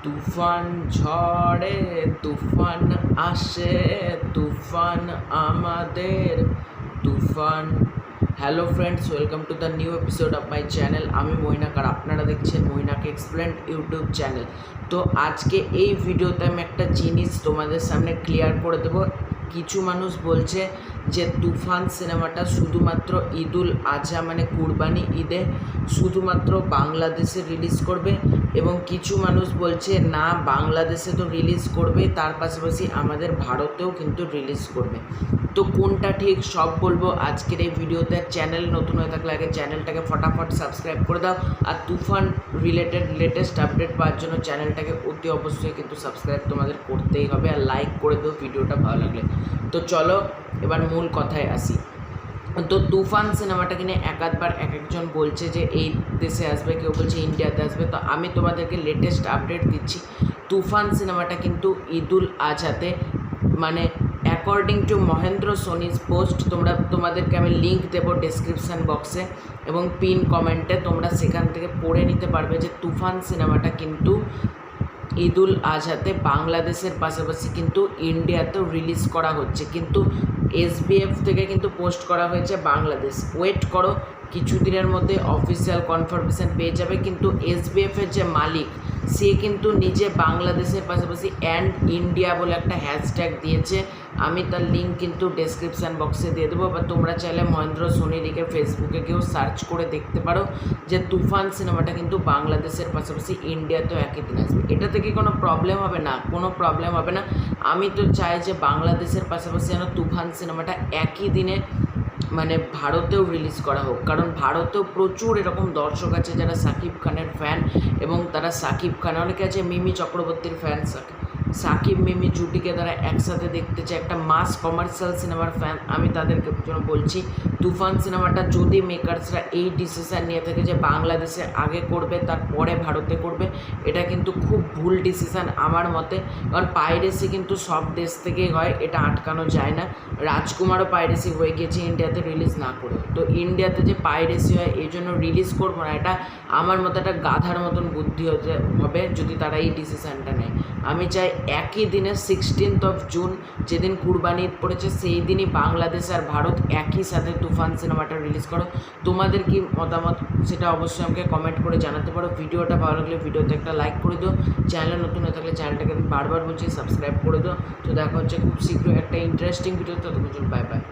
তুফান ঝড়ে তুফান আসে, তুফান আমাদের তুফান। Hello friends, welcome to the new episode of my channel. আমি মৈনাক আর আপনারা দেখছেন মৈনাক এক্সপ্লেন্ড ইউটিউব চ্যানেল। তো আজকে এই ভিডিওতে আমি একটা জিনিস তোমাদের সামনে ক্লিয়ার করে দেবো। কিছু মানুষ বলছে যে তুফান সিনেমাটা শুধুমাত্র ঈদুল আজহা মানে কুরবানি ঈদে শুধুমাত্র বাংলাদেশে রিলিজ করবে, এবং কিছু মানুষ বলছে না, বাংলাদেশে তো রিলিজ করবে, তার পাশাপাশি আমাদের ভারতেও কিন্তু রিলিজ করবে। তো কোনটা ঠিক সব বলবো আজকের এই ভিডিওতে। চ্যানেল নতুন হয়ে থাকলে আগে চ্যানেলটাকে ফটাফট সাবস্ক্রাইব করে দাও, আর তুফান রিলেটেড লেটেস্ট আপডেট পাওয়ার জন্য চ্যানেলটাকে অতি অবশ্যই কিন্তু সাবস্ক্রাইব তোমাদের করতেই হবে, আর লাইক করে দাও ভিডিওটা ভালো লাগলে। তো চলো এবার মূল কথায় আসি। তো তুফান সিনেমাটাকে নিয়ে একাধবার এক একজন বলছে যে এই দেশে আসবে, কেউ বলছে ইন্ডিয়াতে আসবে। তো আমি তোমাদেরকে লেটেস্ট আপডেট দিচ্ছি। তুফান সিনেমাটা কিন্তু ঈদুল আজহাতে, মানে অ্যাকর্ডিং টু মহেন্দ্র সোনিজ পোস্ট, তোমাদেরকে আমি লিঙ্ক দেবো ডেসক্রিপশান বক্সে এবং পিন কমেন্টে, তোমরা সেখান থেকে পড়ে নিতে পারবে যে তুফান সিনেমাটা কিন্তু ঈদুল আজহাতে বাংলাদেশের পাশাপাশি কিন্তু ইন্ডিয়াতেও রিলিজ করা হচ্ছে। কিন্তু এসবিএফ থেকে কিন্তু পোস্ট করা হয়েছে বাংলাদেশ। ওয়েট করো, কিছুদিনের মধ্যে অফিসিয়াল কনফার্মেশন পেয়ে যাবে। কিন্তু এসবিএফের যে মালিক, সে কিন্তু নিজে বাংলাদেশের পাশাপাশি অ্যান্ড ইন্ডিয়া বলে একটা হ্যাশট্যাগ দিয়েছে। আমি তার লিঙ্ক কিন্তু ডেসক্রিপশান বক্সে দিয়ে দেবো, বা তোমরা চাইলে মহেন্দ্র সোনি লিখে ফেসবুকে কেউ সার্চ করে দেখতে পারো যে তুফান সিনেমাটা কিন্তু বাংলাদেশের পাশাপাশি ইন্ডিয়াতেও একই দিন আসবে। এটা থেকে কোনো প্রবলেম হবে না, কোনো প্রবলেম হবে না। আমি তো চাই যে বাংলাদেশের পাশাপাশি যেন তুফান সিনেমাটা একই দিনে মানে ভারতেও রিলিজ করা হোক, কারণ ভারতেও প্রচুর এরকম দর্শক আছে যারা সাকিব খানের ফ্যান, এবং তারা সাকিব খান, অনেকে আছে মিমি চক্রবর্তীর ফ্যান, সাকিব মিমি জুটিকে তারা একসাথে দেখতে চায়, একটা মাস কমার্শিয়াল সিনেমার ফ্যান। আমি তাদেরকে জন্য বলছি, তুফান সিনেমাটা যদি মেকার্সরা এই ডিসিশান নিয়ে থাকে যে বাংলাদেশে আগে করবে তারপরে ভারতে করবে, এটা কিন্তু খুব ভুল ডিসিশান আমার মতে। কারণ পাইরেসি কিন্তু সব দেশ থেকেই হয়, এটা আটকানো যায় না। রাজকুমারও পাইরেসি হয়ে গিয়েছে ইন্ডিয়াতে রিলিজ না করে। তো ইন্ডিয়াতে যে পাইরেসি হয় এই জন্য রিলিজ করবো না, এটা আমার মতো একটা গাধার মতন বুদ্ধি হতে হবে যদি তারা এই ডিসিশানটা নেয়। আমি চাই একই দিনে 16 জুন যেদিন কুরবানি ঈদ পড়েছে সেই দিনই বাংলাদেশ আর ভারত একই সাথে তুফান সিনেমাটা রিলিজ করো। তোমাদের কি মতামত সেটা অবশ্যই আমাকে কমেন্ট করে জানাতে পারো। ভিডিওটা ভালো লাগলে ভিডিওতে একটা লাইক করে দিও, চ্যানেলে নতুন হয়ে থাকলে চ্যানেলটাকে বারবার বলছি সাবস্ক্রাইব করে দিও। তো দেখা হচ্ছে খুব শীঘ্রই একটা ইন্টারেস্টিং ভিডিও। ততক্ষণ বাই বাই।